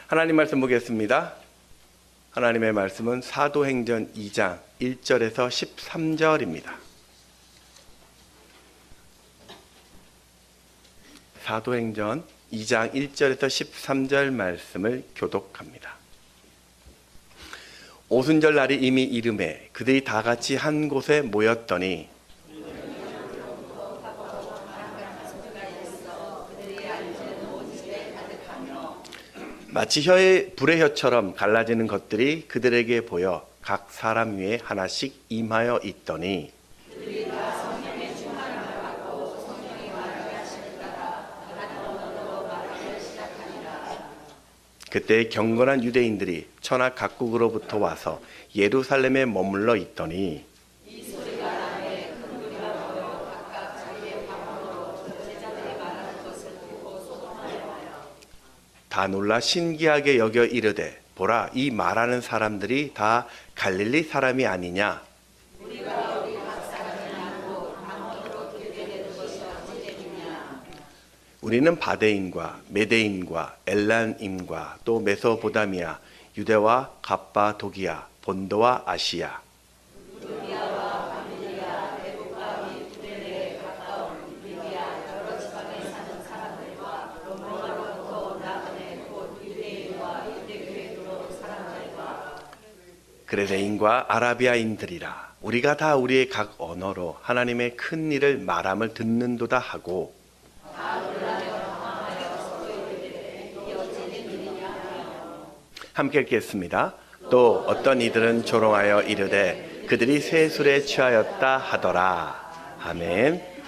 하나님 말씀 보겠습니다. 하나님의 말씀은 사도행전 2장 1절에서 13절입니다. 사도행전 2장 1절에서 13절 말씀을 교독합니다. 오순절 날이 이미 이름에 그들이 다 같이 한 곳에 모였더니 마치 불의 혀처럼 갈라지는 것들이 그들에게 보여 각 사람 위에 하나씩 임하여 있더니 그때 경건한 유대인들이 천하 각국으로부터 와서 예루살렘에 머물러 있더니 다 놀라 신기하게 여겨 이르되 보라 이 말하는 사람들이 다 갈릴리 사람이 아니냐. 우리는 바데인과 메데인과 엘란임과 또 메소보다미아, 유대와 갑바도기아, 본도와 아시아, 그레세인과 아라비아인들이라. 우리가 다 우리의 각 언어로 하나님의 큰 일을 말함을 듣는도다 하고 함께 읽겠습니다. 또 어떤 이들은 조롱하여 이르되 그들이 쇠술에 취하였다 하더라. 아멘.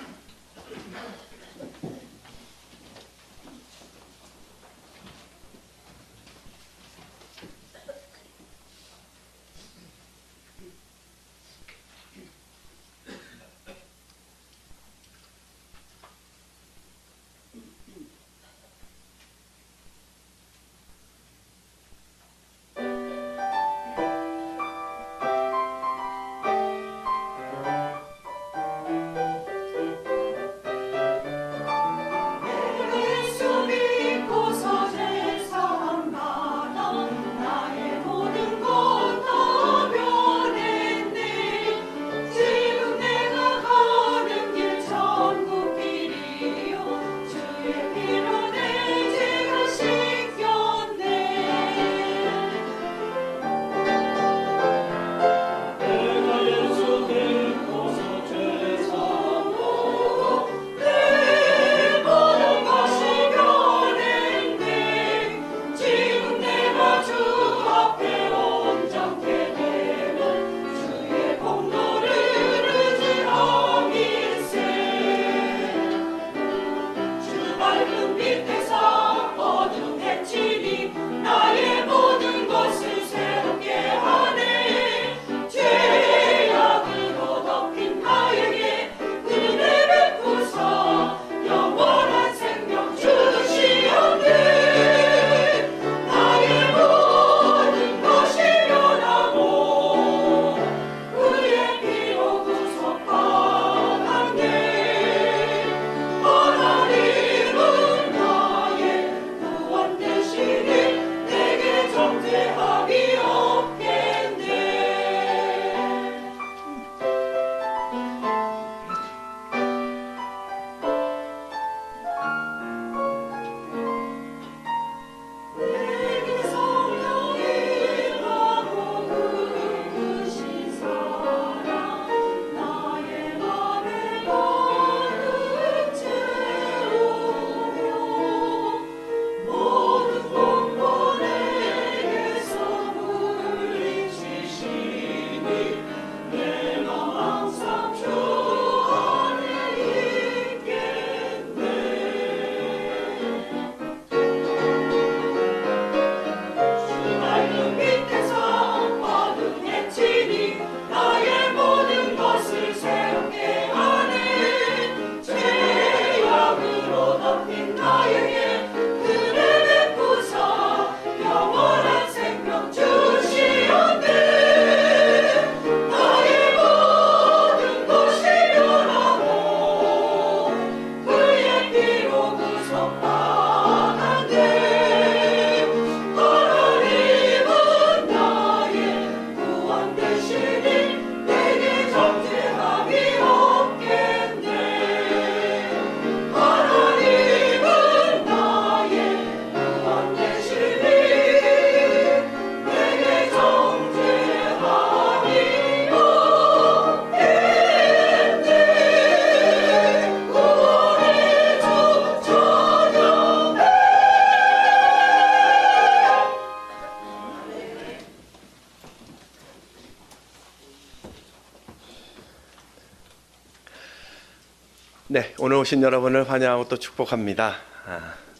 네, 오늘 오신 여러분을 환영하고 또 축복합니다.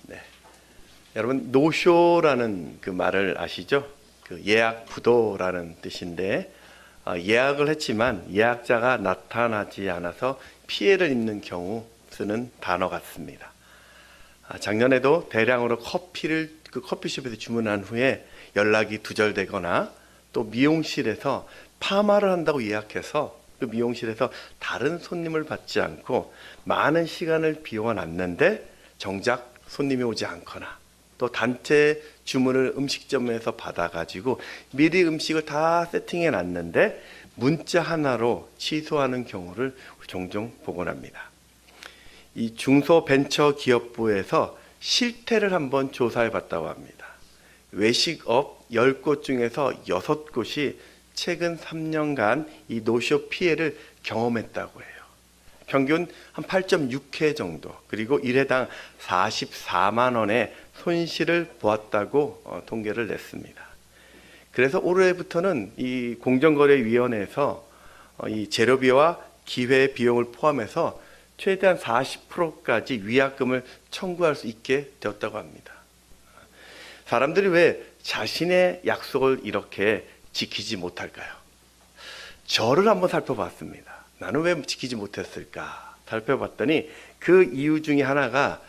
네. 여러분, 노쇼라는 그 말을 아시죠? 그 예약 부도라는 뜻인데, 예약을 했지만 예약자가 나타나지 않아서 피해를 입는 경우 쓰는 단어 같습니다. 작년에도 대량으로 커피를 그 커피숍에서 주문한 후에 연락이 두절되거나 또 미용실에서 파마를 한다고 예약해서 그 미용실에서 다른 손님을 받지 않고 많은 시간을 비워놨는데 정작 손님이 오지 않거나 또 단체 주문을 음식점에서 받아가지고 미리 음식을 다 세팅해 놨는데 문자 하나로 취소하는 경우를 종종 보곤 합니다. 이 중소벤처기업부에서 실태를 한번 조사해 봤다고 합니다. 외식업 10곳 중에서 6곳이 최근 3년간 이 노쇼 피해를 경험했다고 해요. 평균 한 8.6회 정도, 그리고 1회당 44만 원의 손실을 보았다고 통계를 냈습니다. 그래서 올해부터는 이 공정거래위원회에서 이 재료비와 기회 비용을 포함해서 최대한 40%까지 위약금을 청구할 수 있게 되었다고 합니다. 사람들이 왜 자신의 약속을 이렇게 지키지 못할까요? 저를 한번 살펴봤습니다. 나는 왜 지키지 못했을까? 살펴봤더니 그 이유 중에 하나가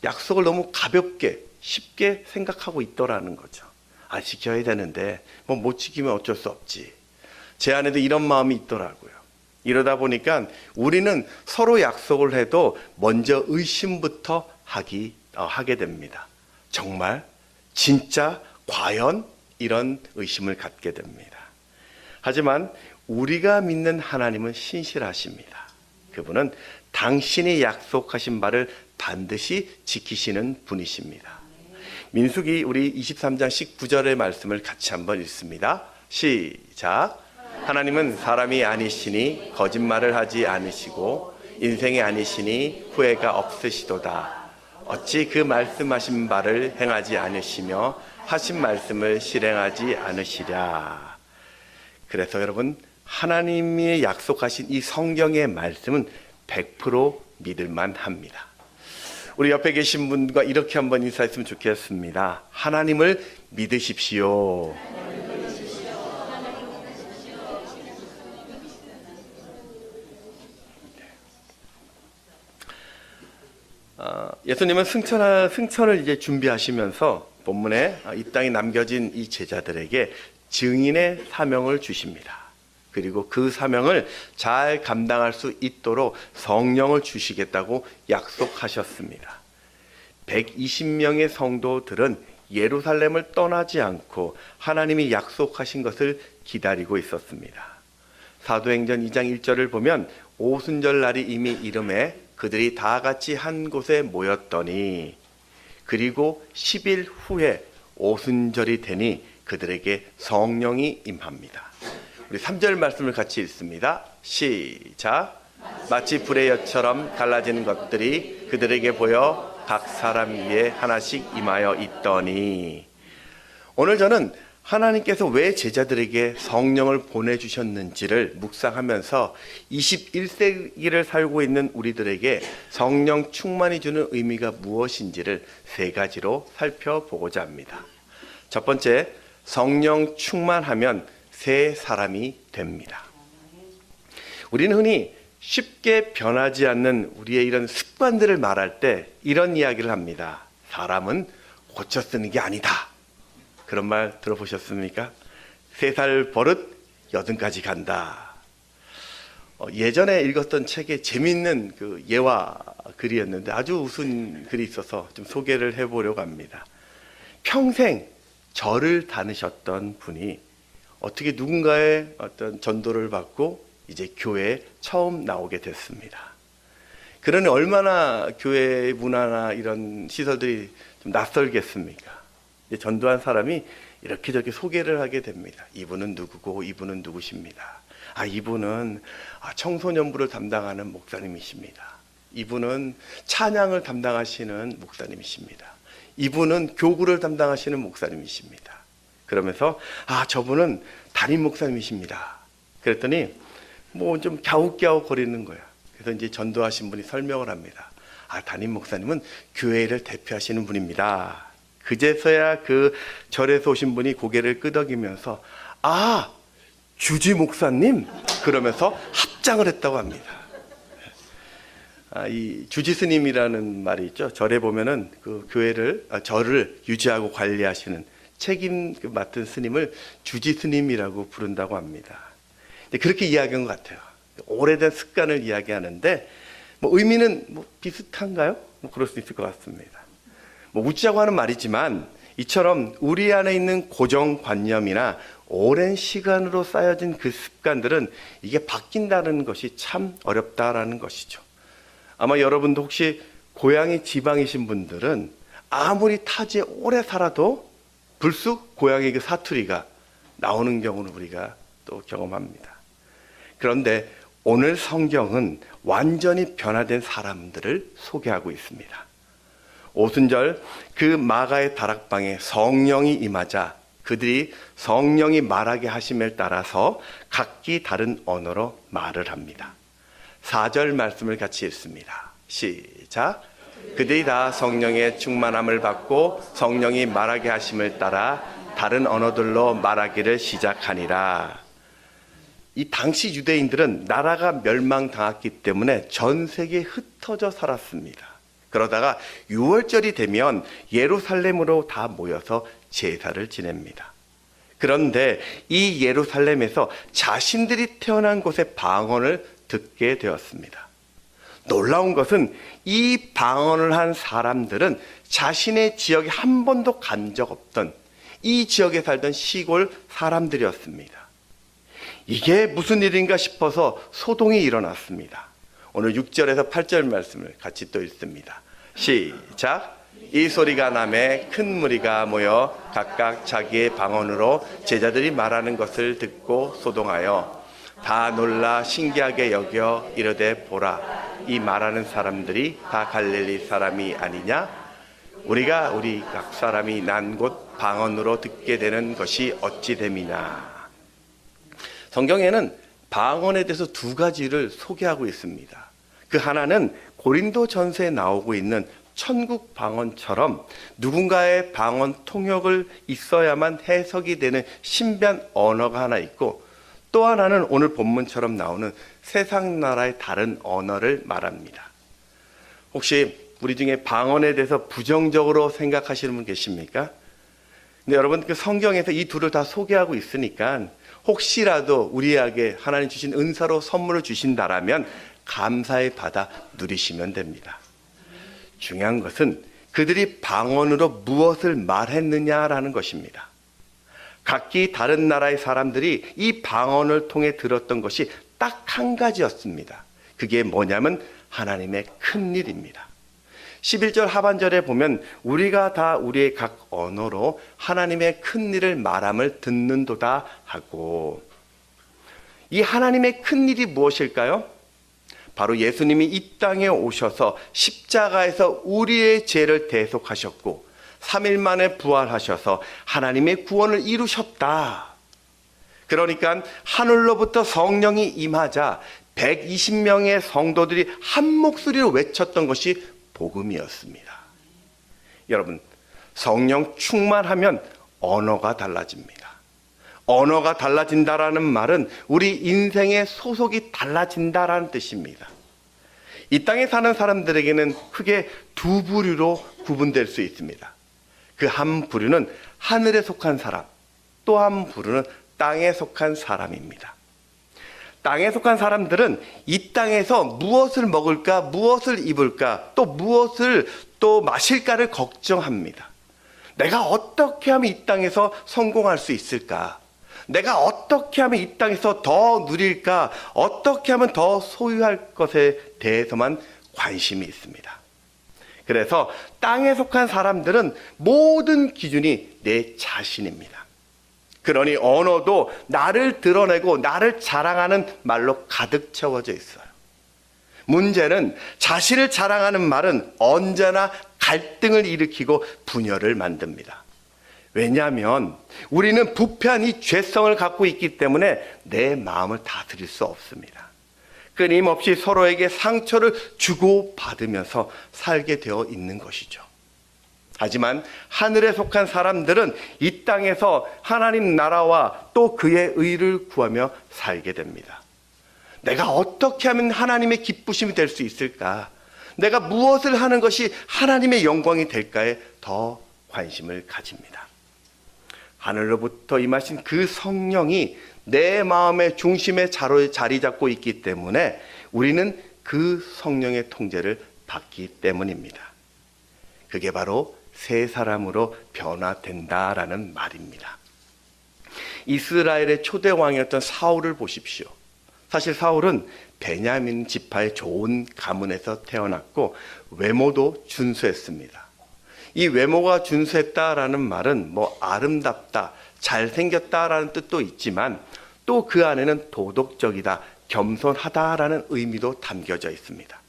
약속을 너무 가볍게 쉽게 생각하고 있더라는 거죠. 지켜야 되는데 뭐 못 지키면 어쩔 수 없지. 제 안에도 이런 마음이 있더라고요. 이러다 보니까 우리는 서로 약속을 해도 먼저 의심부터 하게 됩니다. 정말? 진짜? 과연? 이런 의심을 갖게 됩니다. 하지만 우리가 믿는 하나님은 신실하십니다. 그분은 당신이 약속하신 바를 반드시 지키시는 분이십니다. 민수기 우리 23장 19절의 말씀을 같이 한번 읽습니다. 시작. 하나님은 사람이 아니시니 거짓말을 하지 않으시고 인생이 아니시니 후회가 없으시도다. 어찌 그 말씀하신 바를 행하지 않으시며 하신 말씀을 실행하지 않으시랴. 그래서 여러분, 하나님이 약속하신 이 성경의 말씀은 100% 믿을만 합니다. 우리 옆에 계신 분과 이렇게 한번 인사했으면 좋겠습니다. 하나님을 믿으십시오. 예수님은 승천을 이제 준비하시면서 본문에 이 땅에 남겨진 이 제자들에게 증인의 사명을 주십니다. 그리고 그 사명을 잘 감당할 수 있도록 성령을 주시겠다고 약속하셨습니다. 120명의 성도들은 예루살렘을 떠나지 않고 하나님이 약속하신 것을 기다리고 있었습니다. 사도행전 2장 1절을 보면 오순절 날이 이미 이름에 그들이 다 같이 한 곳에 모였더니 그리고 10일 후에 오순절이 되니 그들에게 성령이 임합니다. 우리 3절 말씀을 같이 읽습니다. 시작. 마치 불의 엿처럼 갈라지는 것들이 그들에게 보여 각 사람 위에 하나씩 임하여 있더니. 오늘 저는 하나님께서 왜 제자들에게 성령을 보내주셨는지를 묵상하면서 21세기를 살고 있는 우리들에게 성령 충만이 주는 의미가 무엇인지를 세 가지로 살펴보고자 합니다. 첫 번째, 성령 충만하면 새 사람이 됩니다. 우리는 흔히 쉽게 변하지 않는 우리의 이런 습관들을 말할 때 이런 이야기를 합니다. 사람은 고쳐 쓰는 게 아니다. 그런 말 들어보셨습니까? 3살 버릇 80까지 간다. 예전에 읽었던 책에 재미있는 그 예화 글이었는데 아주 웃은 글이 있어서 좀 소개를 해보려고 합니다. 평생 절을 다니셨던 분이 어떻게 누군가의 어떤 전도를 받고 이제 교회에 처음 나오게 됐습니다. 그러니 얼마나 교회 문화나 이런 시설들이 좀 낯설겠습니까? 전도한 사람이 이렇게 저렇게 소개를 하게 됩니다. 이분은 누구고 이분은 누구십니다. 이분은 청소년부를 담당하는 목사님이십니다. 이분은 찬양을 담당하시는 목사님이십니다. 이분은 교구를 담당하시는 목사님이십니다. 그러면서 저분은 담임 목사님이십니다. 그랬더니 뭐 좀 갸웃갸웃 거리는 거야. 그래서 이제 전도하신 분이 설명을 합니다. 아, 담임 목사님은 교회를 대표하시는 분입니다. 그제서야 그 절에서 오신 분이 고개를 끄덕이면서 아, 주지 목사님? 그러면서 합장을 했다고 합니다. 이 주지 스님이라는 말이 있죠. 절에 보면은 그 교회를, 절을 유지하고 관리하시는 책임 맡은 스님을 주지 스님이라고 부른다고 합니다. 그렇게 이야기한 것 같아요. 오래된 습관을 이야기하는데 뭐 의미는 뭐 비슷한가요? 뭐 그럴 수 있을 것 같습니다. 뭐 웃자고 하는 말이지만 이처럼 우리 안에 있는 고정관념이나 오랜 시간으로 쌓여진 그 습관들은 이게 바뀐다는 것이 참 어렵다라는 것이죠. 아마 여러분도 혹시 고향이 지방이신 분들은 아무리 타지에 오래 살아도 불쑥 고향의 그 사투리가 나오는 경우는 우리가 또 경험합니다. 그런데 오늘 성경은 완전히 변화된 사람들을 소개하고 있습니다. 오순절 그 마가의 다락방에 성령이 임하자 그들이 성령이 말하게 하심을 따라서 각기 다른 언어로 말을 합니다. 4절 말씀을 같이 읽습니다. 시작. 그들이 다 성령의 충만함을 받고 성령이 말하게 하심을 따라 다른 언어들로 말하기를 시작하니라. 이 당시 유대인들은 나라가 멸망당했기 때문에 전 세계에 흩어져 살았습니다. 그러다가 6월절이 되면 예루살렘으로 다 모여서 제사를 지냅니다. 그런데 이 예루살렘에서 자신들이 태어난 곳의 방언을 듣게 되었습니다. 놀라운 것은 이 방언을 한 사람들은 자신의 지역에 한 번도 간 적 없던 이 지역에 살던 시골 사람들이었습니다. 이게 무슨 일인가 싶어서 소동이 일어났습니다. 오늘 6절에서 8절 말씀을 같이 또 읽습니다. 시작. 이 소리가 나매 큰 무리가 모여 각각 자기의 방언으로 제자들이 말하는 것을 듣고 소동하여 다 놀라 신기하게 여겨 이르되 보라, 이 말하는 사람들이 다 갈릴리 사람이 아니냐? 우리가 우리 각 사람이 난 곳 방언으로 듣게 되는 것이 어찌 됨이냐? 성경에는 방언에 대해서 두 가지를 소개하고 있습니다. 그 하나는 고린도 전서에 나오고 있는 천국 방언처럼 누군가의 방언 통역을 있어야만 해석이 되는 신비한 언어가 하나 있고, 또 하나는 오늘 본문처럼 나오는 세상 나라의 다른 언어를 말합니다. 혹시 우리 중에 방언에 대해서 부정적으로 생각하시는 분 계십니까? 근데 여러분, 그 성경에서 이 둘을 다 소개하고 있으니까 혹시라도 우리에게 하나님 주신 은사로 선물을 주신다라면 감사히 받아 누리시면 됩니다. 중요한 것은 그들이 방언으로 무엇을 말했느냐라는 것입니다. 각기 다른 나라의 사람들이 이 방언을 통해 들었던 것이 딱 한 가지였습니다. 그게 뭐냐면 하나님의 큰 일입니다. 11절 하반절에 보면 우리가 다 우리의 각 언어로 하나님의 큰 일을 말함을 듣는도다 하고, 이 하나님의 큰 일이 무엇일까요? 바로 예수님이 이 땅에 오셔서 십자가에서 우리의 죄를 대속하셨고 3일 만에 부활하셔서 하나님의 구원을 이루셨다. 그러니까 하늘로부터 성령이 임하자 120명의 성도들이 한 목소리로 외쳤던 것이 복음이었습니다. 여러분, 성령 충만하면 언어가 달라집니다. 언어가 달라진다라는 말은 우리 인생의 소속이 달라진다라는 뜻입니다. 이 땅에 사는 사람들에게는 크게 두 부류로 구분될 수 있습니다. 그 한 부류는 하늘에 속한 사람, 또 한 부류는 땅에 속한 사람입니다. 땅에 속한 사람들은 이 땅에서 무엇을 먹을까, 무엇을 입을까, 또 무엇을 또 마실까를 걱정합니다. 내가 어떻게 하면 이 땅에서 성공할 수 있을까? 내가 어떻게 하면 이 땅에서 더 누릴까? 어떻게 하면 더 소유할 것에 대해서만 관심이 있습니다. 그래서 땅에 속한 사람들은 모든 기준이 내 자신입니다. 그러니 언어도 나를 드러내고 나를 자랑하는 말로 가득 채워져 있어요. 문제는 자신을 자랑하는 말은 언제나 갈등을 일으키고 분열을 만듭니다. 왜냐하면 우리는 부패한 이 죄성을 갖고 있기 때문에 내 마음을 다스릴 수 없습니다. 끊임없이 서로에게 상처를 주고받으면서 살게 되어 있는 것이죠. 하지만 하늘에 속한 사람들은 이 땅에서 하나님 나라와 또 그의 의를 구하며 살게 됩니다. 내가 어떻게 하면 하나님의 기쁘심이 될 수 있을까? 내가 무엇을 하는 것이 하나님의 영광이 될까에 더 관심을 가집니다. 하늘로부터 임하신 그 성령이 내 마음의 중심에 자리 잡고 있기 때문에 우리는 그 성령의 통제를 받기 때문입니다. 그게 바로 새 사람으로 변화된다라는 말입니다. 이스라엘의 초대 왕이었던 사울을 보십시오. 사실 사울은 베냐민 지파의 좋은 가문에서 태어났고 외모도 준수했습니다. 이 외모가 준수했다라는 말은 아름답다, 잘생겼다라는 뜻도 있지만 또 그 안에는 도덕적이다, 겸손하다라는 의미도 담겨져 있습니다.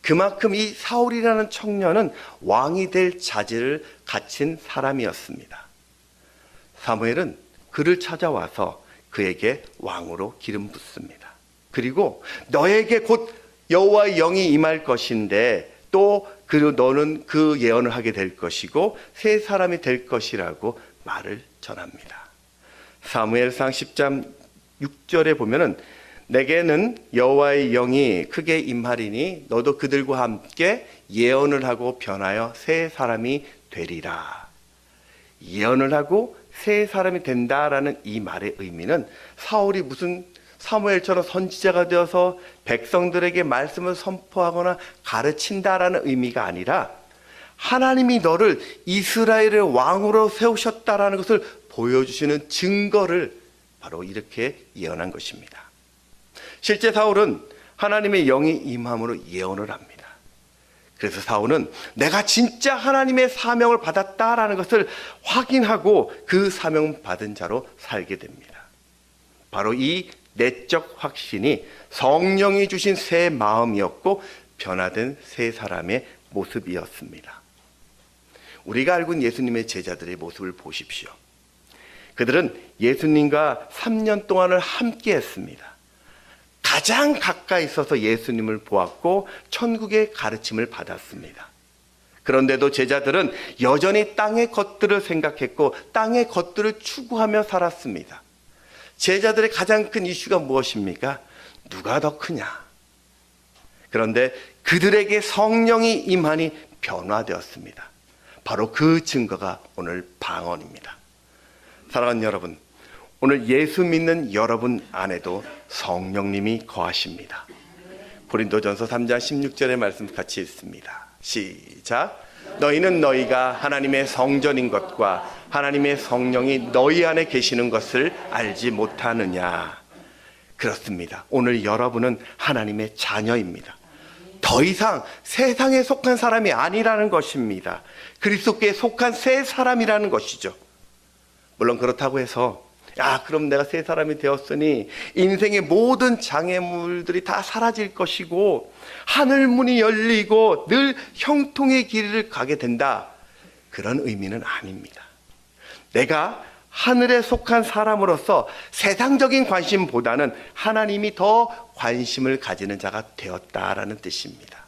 그만큼 이 사울이라는 청년은 왕이 될 자질을 갖춘 사람이었습니다. 사무엘은 그를 찾아와서 그에게 왕으로 기름 붓습니다. 그리고 너에게 곧 여호와의 영이 임할 것인데 또 너는 그 예언을 하게 될 것이고 새 사람이 될 것이라고 말을 전합니다. 사무엘상 10장 6절에 보면은 내게는 여호와의 영이 크게 임하리니 너도 그들과 함께 예언을 하고 변하여 새 사람이 되리라. 예언을 하고 새 사람이 된다라는 이 말의 의미는 사울이 무슨 사무엘처럼 선지자가 되어서 백성들에게 말씀을 선포하거나 가르친다라는 의미가 아니라 하나님이 너를 이스라엘의 왕으로 세우셨다라는 것을 보여주시는 증거를 바로 이렇게 예언한 것입니다. 실제 사울은 하나님의 영이 임함으로 예언을 합니다. 그래서 사울은 내가 진짜 하나님의 사명을 받았다라는 것을 확인하고 그 사명 받은 자로 살게 됩니다. 바로 이 내적 확신이 성령이 주신 새 마음이었고 변화된 새 사람의 모습이었습니다. 우리가 알고 있는 예수님의 제자들의 모습을 보십시오. 그들은 예수님과 3년 동안을 함께 했습니다. 가장 가까이 있어서 예수님을 보았고 천국의 가르침을 받았습니다. 그런데도 제자들은 여전히 땅의 것들을 생각했고 땅의 것들을 추구하며 살았습니다. 제자들의 가장 큰 이슈가 무엇입니까? 누가 더 크냐? 그런데 그들에게 성령이 임하니 변화되었습니다. 바로 그 증거가 오늘 방언입니다. 사랑하는 여러분, 오늘 예수 믿는 여러분 안에도 성령님이 거하십니다. 고린도전서 3장 16절의 말씀 같이 읽습니다. 시작. 너희는 너희가 하나님의 성전인 것과 하나님의 성령이 너희 안에 계시는 것을 알지 못하느냐. 그렇습니다. 오늘 여러분은 하나님의 자녀입니다. 더 이상 세상에 속한 사람이 아니라는 것입니다. 그리스도께 속한 새 사람이라는 것이죠. 물론 그렇다고 해서 그럼 내가 새 사람이 되었으니 인생의 모든 장애물들이 다 사라질 것이고 하늘문이 열리고 늘 형통의 길을 가게 된다, 그런 의미는 아닙니다. 내가 하늘에 속한 사람으로서 세상적인 관심보다는 하나님이 더 관심을 가지는 자가 되었다라는 뜻입니다.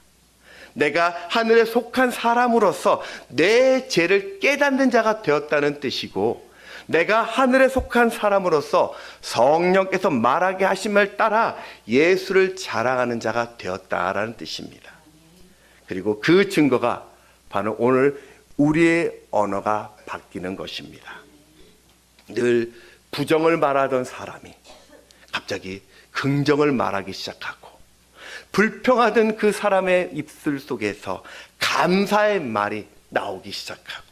내가 하늘에 속한 사람으로서 내 죄를 깨닫는 자가 되었다는 뜻이고, 내가 하늘에 속한 사람으로서 성령께서 말하게 하심을 따라 예수를 자랑하는 자가 되었다라는 뜻입니다. 그리고 그 증거가 바로 오늘 우리의 언어가 바뀌는 것입니다. 늘 부정을 말하던 사람이 갑자기 긍정을 말하기 시작하고, 불평하던 그 사람의 입술 속에서 감사의 말이 나오기 시작하고,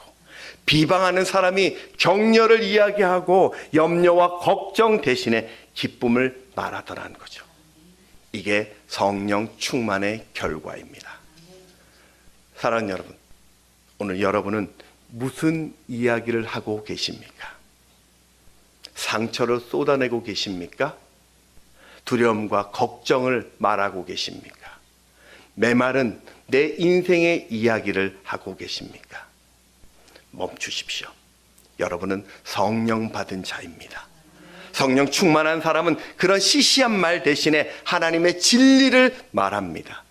비방하는 사람이 격려를 이야기하고 염려와 걱정 대신에 기쁨을 말하더라는 거죠. 이게 성령 충만의 결과입니다. 사랑하는 여러분, 오늘 여러분은 무슨 이야기를 하고 계십니까? 상처를 쏟아내고 계십니까? 두려움과 걱정을 말하고 계십니까? 메마른 내 인생의 이야기를 하고 계십니까? 멈추십시오. 여러분은 성령 받은 자입니다. 성령 충만한 사람은 그런 시시한 말 대신에 하나님의 진리를 말합니다.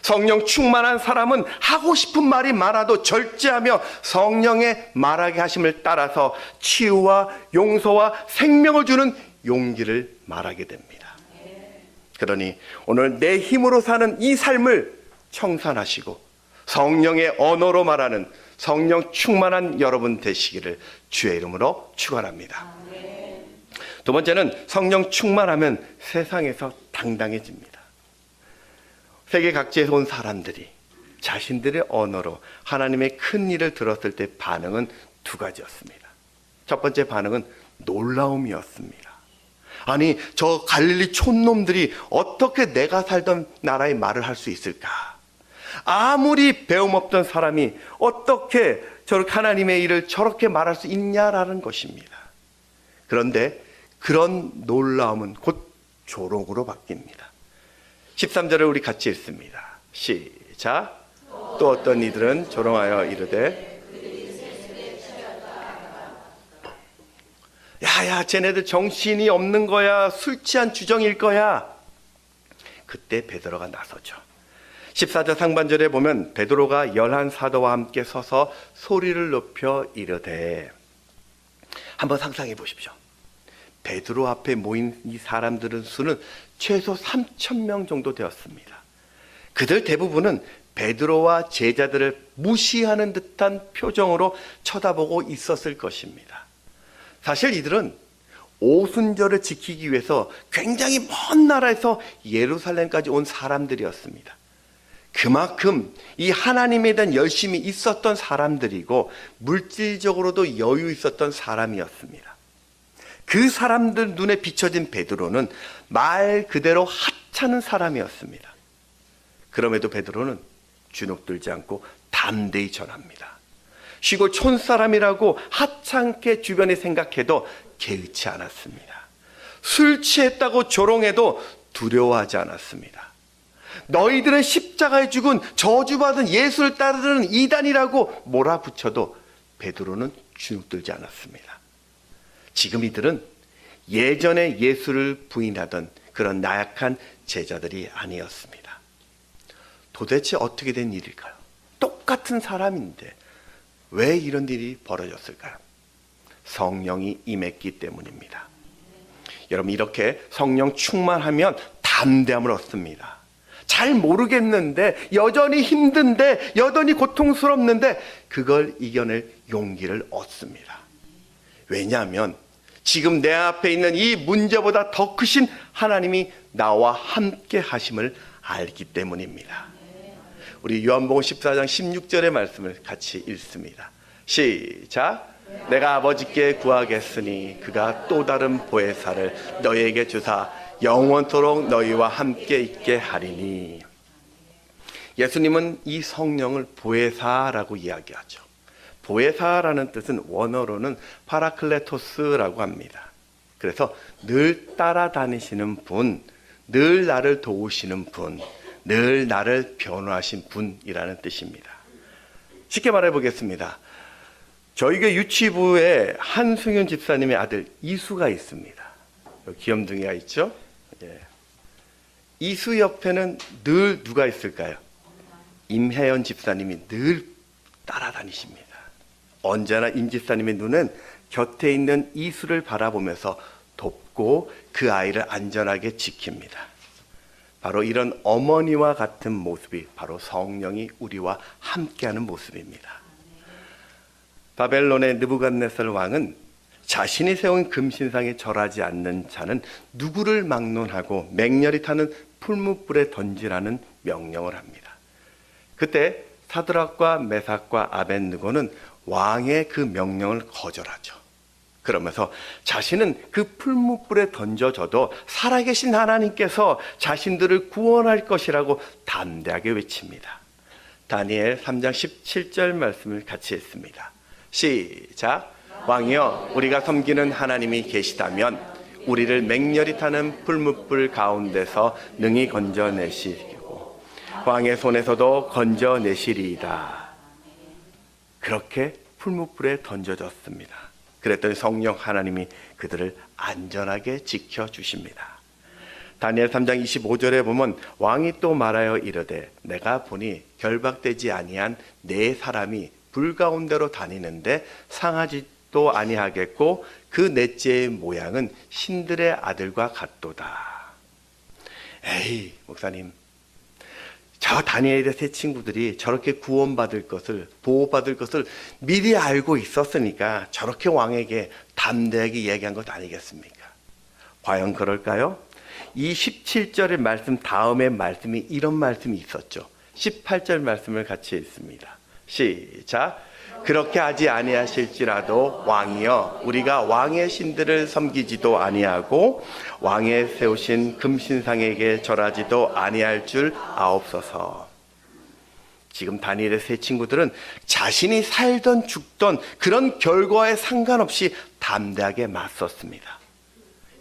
성령 충만한 사람은 하고 싶은 말이 많아도 절제하며 성령의 말하게 하심을 따라서 치유와 용서와 생명을 주는 용기를 말하게 됩니다. 그러니 오늘 내 힘으로 사는 이 삶을 청산하시고 성령의 언어로 말하는 성령 충만한 여러분 되시기를 주의 이름으로 축원합니다. 두 번째는 성령 충만하면 세상에서 당당해집니다. 세계 각지에서 온 사람들이 자신들의 언어로 하나님의 큰 일을 들었을 때 반응은 두 가지였습니다. 첫 번째 반응은 놀라움이었습니다. 아니, 저 갈릴리 촌놈들이 어떻게 내가 살던 나라의 말을 할 수 있을까? 아무리 배움 없던 사람이 어떻게 저렇게 하나님의 일을 저렇게 말할 수 있냐라는 것입니다. 그런데 그런 놀라움은 곧 조롱으로 바뀝니다. 13절을 우리 같이 읽습니다. 시작. 또 어떤 이들은 조롱하여 이르되 야야 쟤네들 정신이 없는 거야, 술 취한 주정일 거야. 그때 베드로가 나서죠. 14절 상반절에 보면 베드로가 11사도와 함께 서서 소리를 높여 이르되, 한번 상상해 보십시오. 베드로 앞에 모인 이 사람들은 수는 최소 3,000명 정도 되었습니다. 그들 대부분은 베드로와 제자들을 무시하는 듯한 표정으로 쳐다보고 있었을 것입니다. 사실 이들은 오순절을 지키기 위해서 굉장히 먼 나라에서 예루살렘까지 온 사람들이었습니다. 그만큼 이 하나님에 대한 열심이 있었던 사람들이고 물질적으로도 여유 있었던 사람이었습니다. 그 사람들 눈에 비춰진 베드로는 말 그대로 하찮은 사람이었습니다. 그럼에도 베드로는 주눅들지 않고 담대히 전합니다. 시골 촌사람이라고 하찮게 주변에 생각해도 개의치 않았습니다. 술 취했다고 조롱해도 두려워하지 않았습니다. 너희들은 십자가에 죽은 저주받은 예수를 따르는 이단이라고 몰아붙여도 베드로는 주눅들지 않았습니다. 지금 이들은 예전에 예수를 부인하던 그런 나약한 제자들이 아니었습니다. 도대체 어떻게 된 일일까요? 똑같은 사람인데 왜 이런 일이 벌어졌을까요? 성령이 임했기 때문입니다. 여러분, 이렇게 성령 충만하면 담대함을 얻습니다. 잘 모르겠는데, 여전히 힘든데, 여전히 고통스럽는데 그걸 이겨낼 용기를 얻습니다. 왜냐하면 지금 내 앞에 있는 이 문제보다 더 크신 하나님이 나와 함께 하심을 알기 때문입니다. 우리 요한복음 14장 16절의 말씀을 같이 읽습니다. 시작. 내가 아버지께 구하겠으니 그가 또 다른 보혜사를 너희에게 주사 영원토록 너희와 함께 있게 하리니. 예수님은 이 성령을 보혜사라고 이야기하죠. 보혜사라는 뜻은 원어로는 파라클레토스라고 합니다. 그래서 늘 따라다니시는 분, 늘 나를 도우시는 분, 늘 나를 변호하신 분이라는 뜻입니다. 쉽게 말해 보겠습니다. 저희 교회 유치부에 한승윤 집사님의 아들 이수가 있습니다. 여기 귀염둥이가 있죠? 예. 이수 옆에는 늘 누가 있을까요? 임혜연 집사님이 늘 따라다니십니다. 언제나 임 집사님의 눈은 곁에 있는 이수를 바라보면서 돕고 그 아이를 안전하게 지킵니다. 바로 이런 어머니와 같은 모습이 바로 성령이 우리와 함께하는 모습입니다. 바벨론의 느부갓네살 왕은 자신이 세운 금신상에 절하지 않는 자는 누구를 막론하고 맹렬히 타는 풀무불에 던지라는 명령을 합니다. 그때 사드락과 메삭과 아벳느고는 왕의 그 명령을 거절하죠. 그러면서 자신은 그 풀무불에 던져져도 살아계신 하나님께서 자신들을 구원할 것이라고 담대하게 외칩니다. 다니엘 3장 17절 말씀을 같이 읽습니다. 시작. 왕이여, 우리가 섬기는 하나님이 계시다면 우리를 맹렬히 타는 풀무불 가운데서 능히 건져내시고 왕의 손에서도 건져내시리이다. 그렇게 풀무불에 던져졌습니다. 그랬더니 성령 하나님이 그들을 안전하게 지켜주십니다. 다니엘 3장 25절에 보면 왕이 또 말하여 이르되 내가 보니 결박되지 아니한 네 사람이 불 가운데로 다니는데 상하지도 아니하겠고 그 넷째의 모양은 신들의 아들과 같도다. 에이 목사님, 저 다니엘의 세 친구들이 저렇게 구원받을 것을, 보호받을 것을 미리 알고 있었으니까 저렇게 왕에게 담대하게 얘기한 것 아니겠습니까? 과연 그럴까요? 이 17절의 말씀 다음에 말씀이 이런 말씀이 있었죠. 18절 말씀을 같이 읽습니다. 시작. 그렇게 하지 아니하실지라도 왕이여 우리가 왕의 신들을 섬기지도 아니하고 왕의 세우신 금신상에게 절하지도 아니할 줄 아옵소서. 지금 다니엘의 세 친구들은 자신이 살던 죽던 그런 결과에 상관없이 담대하게 맞섰습니다.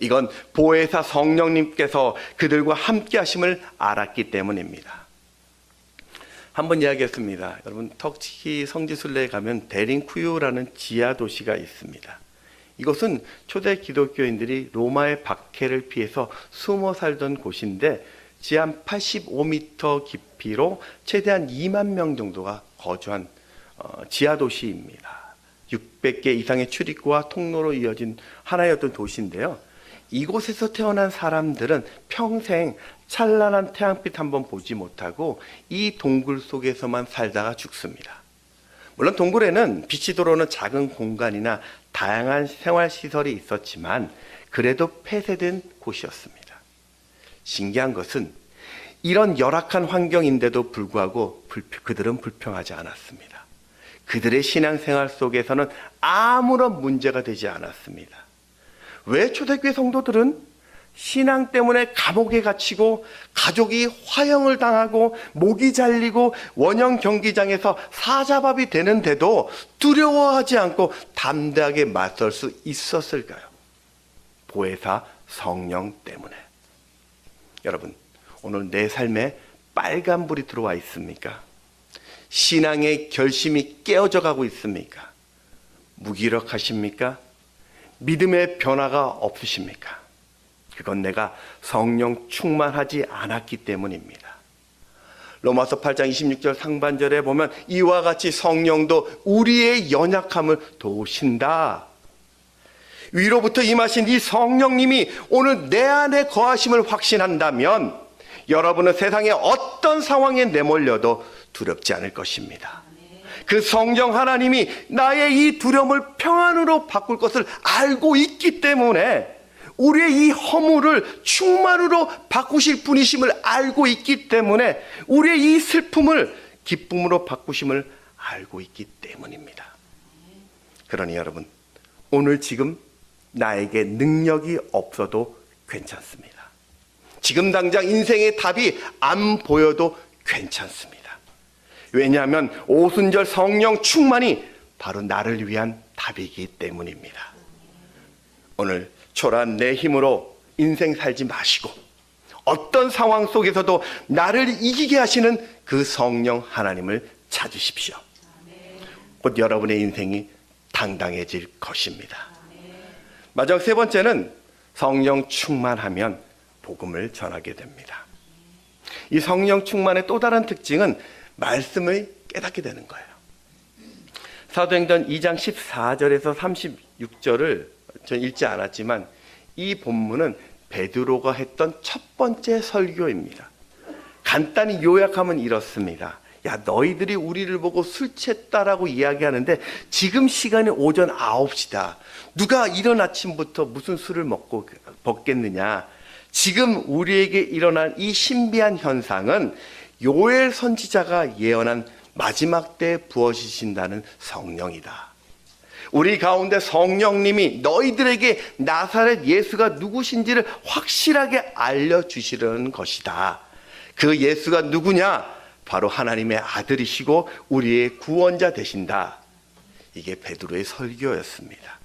이건 보혜사 성령님께서 그들과 함께 하심을 알았기 때문입니다. 한번 이야기했습니다. 여러분, 터키 성지순례에 가면 데링쿠유라는 지하 도시가 있습니다. 이것은 초대 기독교인들이 로마의 박해를 피해서 숨어 살던 곳인데 지하 85m 깊이로 최대한 2만 명 정도가 거주한 지하 도시입니다. 600개 이상의 출입구와 통로로 이어진 하나의 어떤 도시인데요. 이곳에서 태어난 사람들은 평생 찬란한 태양빛 한번 보지 못하고 이 동굴 속에서만 살다가 죽습니다. 물론 동굴에는 빛이 들어오는 작은 공간이나 다양한 생활시설이 있었지만 그래도 폐쇄된 곳이었습니다. 신기한 것은 이런 열악한 환경인데도 불구하고 그들은 불평하지 않았습니다. 그들의 신앙생활 속에서는 아무런 문제가 되지 않았습니다. 왜 초대교회 성도들은 신앙 때문에 감옥에 갇히고 가족이 화형을 당하고 목이 잘리고 원형 경기장에서 사자밥이 되는데도 두려워하지 않고 담대하게 맞설 수 있었을까요? 보혜사 성령 때문에. 여러분, 오늘 내 삶에 빨간불이 들어와 있습니까? 신앙의 결심이 깨어져 가고 있습니까? 무기력하십니까? 믿음의 변화가 없으십니까? 그건 내가 성령 충만하지 않았기 때문입니다. 로마서 8장 26절 상반절에 보면 이와 같이 성령도 우리의 연약함을 도우신다. 위로부터 임하신 이 성령님이 오늘 내 안에 거하심을 확신한다면 여러분은 세상의 어떤 상황에 내몰려도 두렵지 않을 것입니다. 그 성령 하나님이 나의 이 두려움을 평안으로 바꿀 것을 알고 있기 때문에 우리의 이 허물을 충만으로 바꾸실 분이심을 알고 있기 때문에 우리의 이 슬픔을 기쁨으로 바꾸심을 알고 있기 때문입니다. 그러니 여러분, 오늘 지금 나에게 능력이 없어도 괜찮습니다. 지금 당장 인생의 답이 안 보여도 괜찮습니다. 왜냐하면 오순절 성령 충만이 바로 나를 위한 답이기 때문입니다. 오늘 초라한 내 힘으로 인생 살지 마시고 어떤 상황 속에서도 나를 이기게 하시는 그 성령 하나님을 찾으십시오. 곧 여러분의 인생이 당당해질 것입니다. 마지막 세 번째는 성령 충만하면 복음을 전하게 됩니다. 이 성령 충만의 또 다른 특징은 말씀을 깨닫게 되는 거예요. 사도행전 2장 14절에서 36절을 전 읽지 않았지만 이 본문은 베드로가 했던 첫 번째 설교입니다. 간단히 요약하면 이렇습니다. 야, 너희들이 우리를 보고 술 취했다라고 이야기하는데 지금 시간이 오전 9시다. 누가 이른 아침부터 무슨 술을 먹고 벗겠느냐. 지금 우리에게 일어난 이 신비한 현상은 요엘 선지자가 예언한 마지막 때에 부어지신다는 성령이다. 우리 가운데 성령님이 너희들에게 나사렛 예수가 누구신지를 확실하게 알려주시려는 것이다. 그 예수가 누구냐? 바로 하나님의 아들이시고 우리의 구원자 되신다. 이게 베드로의 설교였습니다.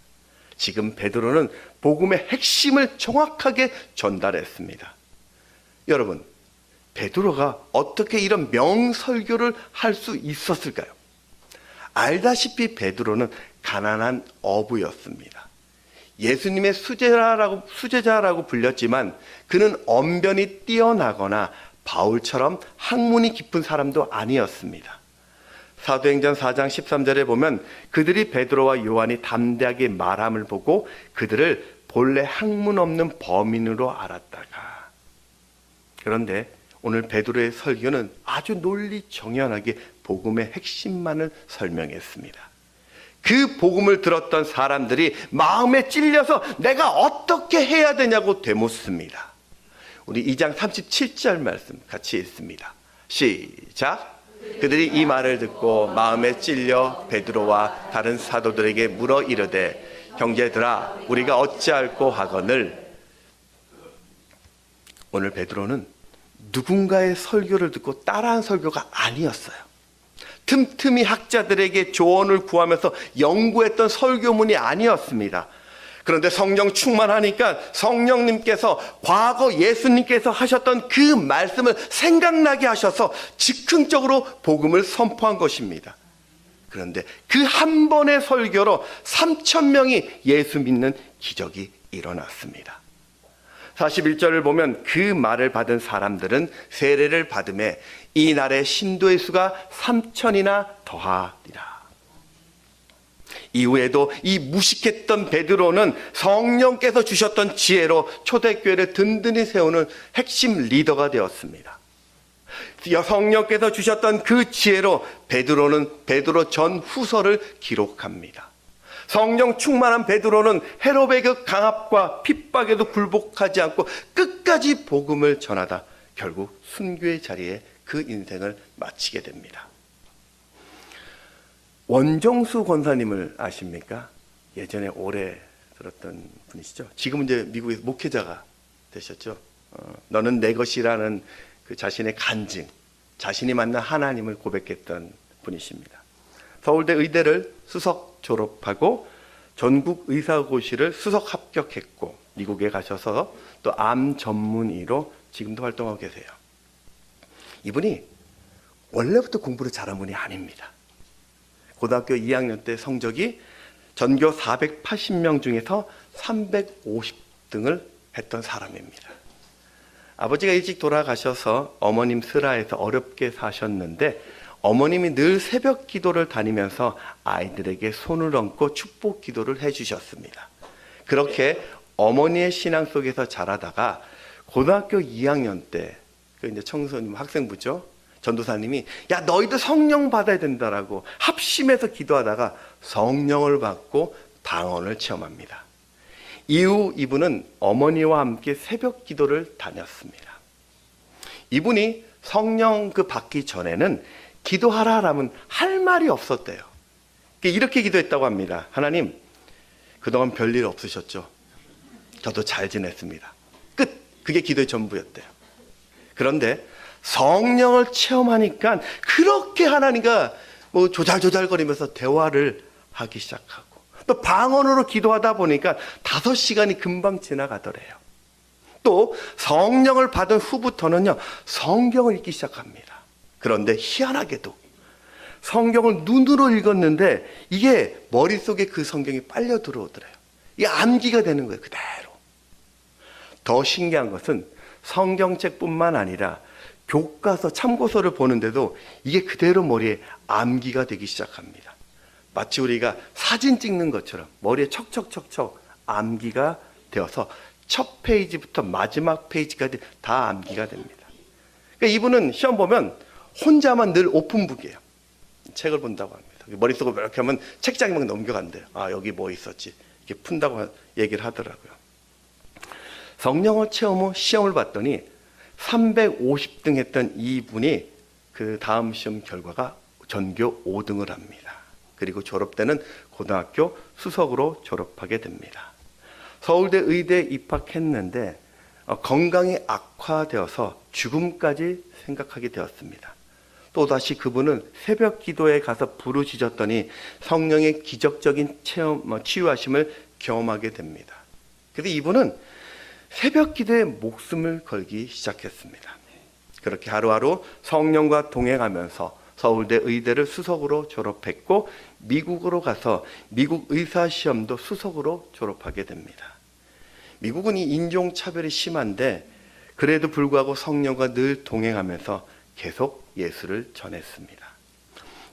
지금 베드로는 복음의 핵심을 정확하게 전달했습니다. 여러분, 베드로가 어떻게 이런 명설교를 할 수 있었을까요? 알다시피 베드로는 가난한 어부였습니다. 예수님의 수제자라고 불렸지만 그는 언변이 뛰어나거나 바울처럼 학문이 깊은 사람도 아니었습니다. 사도행전 4장 13절에 보면 그들이 베드로와 요한이 담대하게 말함을 보고 그들을 본래 학문 없는 범인으로 알았다가. 그런데 오늘 베드로의 설교는 아주 논리정연하게 복음의 핵심만을 설명했습니다. 그 복음을 들었던 사람들이 마음에 찔려서 내가 어떻게 해야 되냐고 되묻습니다. 우리 2장 37절 말씀 같이 읽습니다. 시작. 그들이 이 말을 듣고 마음에 찔려 베드로와 다른 사도들에게 물어 이르되 형제들아 우리가 어찌할꼬 하거늘. 오늘 베드로는 누군가의 설교를 듣고 따라한 설교가 아니었어요. 틈틈이 학자들에게 조언을 구하면서 연구했던 설교문이 아니었습니다. 그런데 성령 충만하니까 성령님께서 과거 예수님께서 하셨던 그 말씀을 생각나게 하셔서 즉흥적으로 복음을 선포한 것입니다. 그런데 그 한 번의 설교로 3,000명이 예수 믿는 기적이 일어났습니다. 41절을 보면 그 말을 받은 사람들은 세례를 받음에 이날의 신도의 수가 3,000이나 더하리라. 이후에도 이 무식했던 베드로는 성령께서 주셨던 지혜로 초대교회를 든든히 세우는 핵심 리더가 되었습니다. 성령께서 주셨던 그 지혜로 베드로는 베드로 전후서를 기록합니다. 성령 충만한 베드로는 헤롯의 그 강압과 핍박에도 굴복하지 않고 끝까지 복음을 전하다 결국 순교의 자리에 그 인생을 마치게 됩니다. 원정수 권사님을 아십니까? 예전에 오래 들었던 분이시죠. 지금은 이제 미국에서 목회자가 되셨죠. 너는 내 것이라는 그 자신의 간증, 자신이 만난 하나님을 고백했던 분이십니다. 서울대 의대를 수석 졸업하고 전국 의사고시를 수석 합격했고 미국에 가셔서 또 암 전문의로 지금도 활동하고 계세요. 이분이 원래부터 공부를 잘한 분이 아닙니다. 고등학교 2학년 때 성적이 전교 480명 중에서 350등을 했던 사람입니다. 아버지가 일찍 돌아가셔서 어머님 슬하에서 어렵게 사셨는데 어머님이 늘 새벽 기도를 다니면서 아이들에게 손을 얹고 축복 기도를 해주셨습니다. 그렇게 어머니의 신앙 속에서 자라다가 고등학교 2학년 때, 그 이제 청소년 학생부죠. 전도사님이 야 너희도 성령 받아야 된다라고 합심해서 기도하다가 성령을 받고 방언을 체험합니다. 이후 이분은 어머니와 함께 새벽 기도를 다녔습니다. 이분이 성령 받기 전에는 기도하라라면 할 말이 없었대요. 이렇게 기도했다고 합니다. 하나님, 그동안 별일 없으셨죠? 저도 잘 지냈습니다. 끝! 그게 기도의 전부였대요. 그런데 성령을 체험하니까 그렇게 하나님과 조잘조잘거리면서 대화를 하기 시작하고 또 방언으로 기도하다 보니까 5시간이 금방 지나가더래요. 또 성령을 받은 후부터는요 성경을 읽기 시작합니다. 그런데 희한하게도 성경을 눈으로 읽었는데 이게 머릿속에 그 성경이 빨려 들어오더래요. 이게 암기가 되는 거예요. 그대로. 더 신기한 것은 성경책뿐만 아니라 교과서 참고서를 보는데도 이게 그대로 머리에 암기가 되기 시작합니다. 마치 우리가 사진 찍는 것처럼 머리에 척척척척 암기가 되어서 첫 페이지부터 마지막 페이지까지 다 암기가 됩니다. 그러니까 이분은 시험 보면 혼자만 늘 오픈북이에요. 책을 본다고 합니다. 머릿속으로 이렇게 하면 책장에 막 넘겨간대요. 아, 여기 뭐 있었지. 이렇게 푼다고 얘기를 하더라고요. 성령을 체험 후 시험을 봤더니 350등 했던 이분이 그 다음 시험 결과가 전교 5등을 합니다. 그리고 졸업 때는 고등학교 수석으로 졸업하게 됩니다. 서울대 의대에 입학했는데 건강이 악화되어서 죽음까지 생각하게 되었습니다. 또다시 그분은 새벽 기도에 가서 부르짖었더니 성령의 기적적인 치유하심을 경험하게 됩니다. 그래서 이분은 새벽 기도에 목숨을 걸기 시작했습니다. 그렇게 하루하루 성령과 동행하면서 서울대 의대를 수석으로 졸업했고 미국으로 가서 미국 의사시험도 수석으로 졸업하게 됩니다. 미국은 이 인종차별이 심한데 그래도 불구하고 성령과 늘 동행하면서 계속 예수를 전했습니다.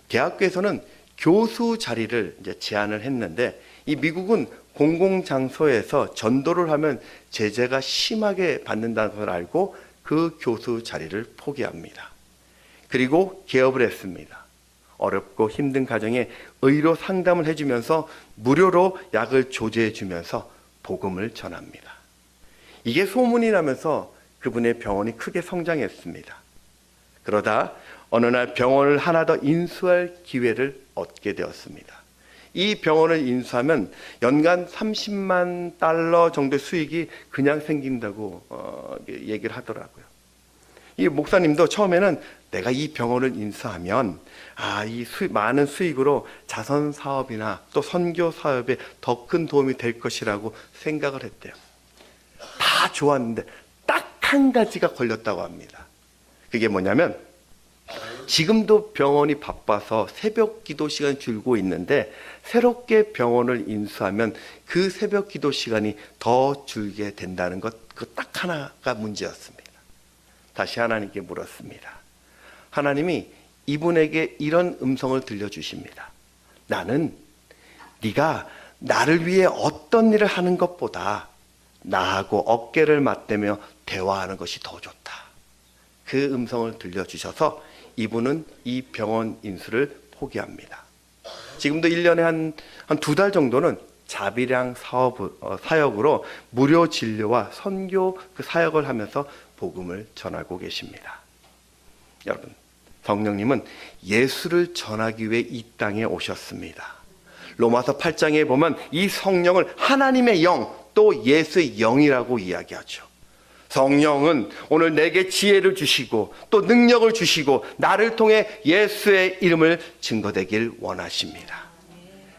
대학교에서는 교수 자리를 이제 제안을 했는데 이 미국은 공공장소에서 전도를 하면 제재가 심하게 받는다는 걸 알고 그 교수 자리를 포기합니다. 그리고 개업을 했습니다. 어렵고 힘든 가정에 의료 상담을 해주면서 무료로 약을 조제해 주면서 복음을 전합니다. 이게 소문이 나면서 그분의 병원이 크게 성장했습니다. 그러다 어느 날 병원을 하나 더 인수할 기회를 얻게 되었습니다. 이 병원을 인수하면 연간 30만 달러 정도의 수익이 그냥 생긴다고 얘기를 하더라고요. 이 목사님도 처음에는 내가 이 병원을 인수하면 이 많은 수익으로 자선 사업이나 또 선교 사업에 더 큰 도움이 될 것이라고 생각을 했대요. 다 좋았는데 딱 한 가지가 걸렸다고 합니다. 그게 뭐냐면 지금도 병원이 바빠서 새벽 기도 시간이 줄고 있는데 새롭게 병원을 인수하면 그 새벽 기도 시간이 더 줄게 된다는 것, 그 딱 하나가 문제였습니다. 다시 하나님께 물었습니다. 하나님이 이분에게 이런 음성을 들려주십니다. 나는 네가 나를 위해 어떤 일을 하는 것보다 나하고 어깨를 맞대며 대화하는 것이 더 좋다. 그 음성을 들려주셔서 이분은 이 병원 인수를 포기합니다. 지금도 1년에 한 2달 정도는 자비량 사역으로 무료 진료와 선교 그 사역을 하면서 복음을 전하고 계십니다. 여러분, 성령님은 예수를 전하기 위해 이 땅에 오셨습니다. 로마서 8장에 보면 이 성령을 하나님의 영, 또 예수의 영이라고 이야기하죠. 성령은 오늘 내게 지혜를 주시고 또 능력을 주시고 나를 통해 예수의 이름을 증거되길 원하십니다.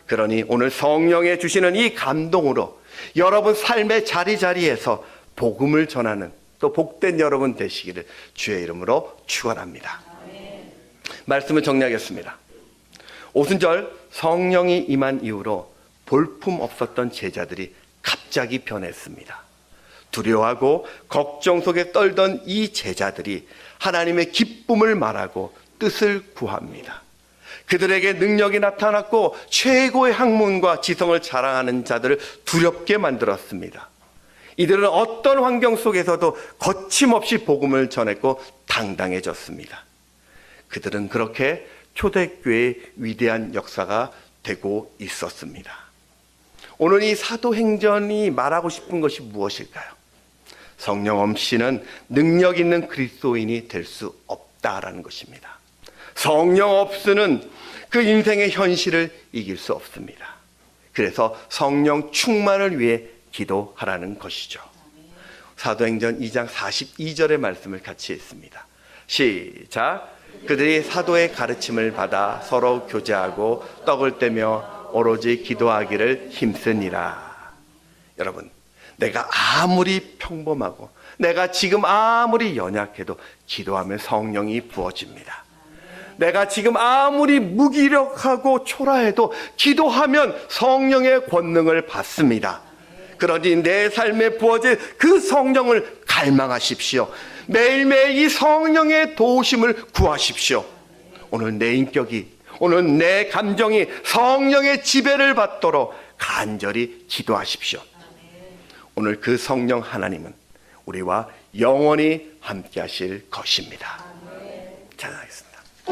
그러니 오늘 성령에 주시는 이 감동으로 여러분 삶의 자리자리에서 복음을 전하는 또 복된 여러분 되시기를 주의 이름으로 축원합니다. 말씀을 정리하겠습니다. 오순절 성령이 임한 이후로 볼품 없었던 제자들이 갑자기 변했습니다. 두려워하고 걱정 속에 떨던 이 제자들이 하나님의 기쁨을 말하고 뜻을 구합니다. 그들에게 능력이 나타났고 최고의 학문과 지성을 자랑하는 자들을 두렵게 만들었습니다. 이들은 어떤 환경 속에서도 거침없이 복음을 전했고 당당해졌습니다. 그들은 그렇게 초대교회의 위대한 역사가 되고 있었습니다. 오늘 이 사도행전이 말하고 싶은 것이 무엇일까요? 성령 없이는 능력 있는 그리스도인이 될 수 없다라는 것입니다. 성령 없이는 그 인생의 현실을 이길 수 없습니다. 그래서 성령 충만을 위해 기도하라는 것이죠. 사도행전 2장 42절의 말씀을 같이 읽습니다. 시작. 그들이 사도의 가르침을 받아 서로 교제하고 떡을 떼며 오로지 기도하기를 힘쓰니라. 여러분, 내가 아무리 평범하고 내가 지금 아무리 연약해도 기도하면 성령이 부어집니다. 내가 지금 아무리 무기력하고 초라해도 기도하면 성령의 권능을 받습니다. 그러니 내 삶에 부어질 그 성령을 갈망하십시오. 매일매일 이 성령의 도우심을 구하십시오. 오늘 내 인격이, 오늘 내 감정이 성령의 지배를 받도록 간절히 기도하십시오. 오늘 그 성령 하나님은 우리와 영원히 함께 하실 것입니다. 찬양하겠습니다.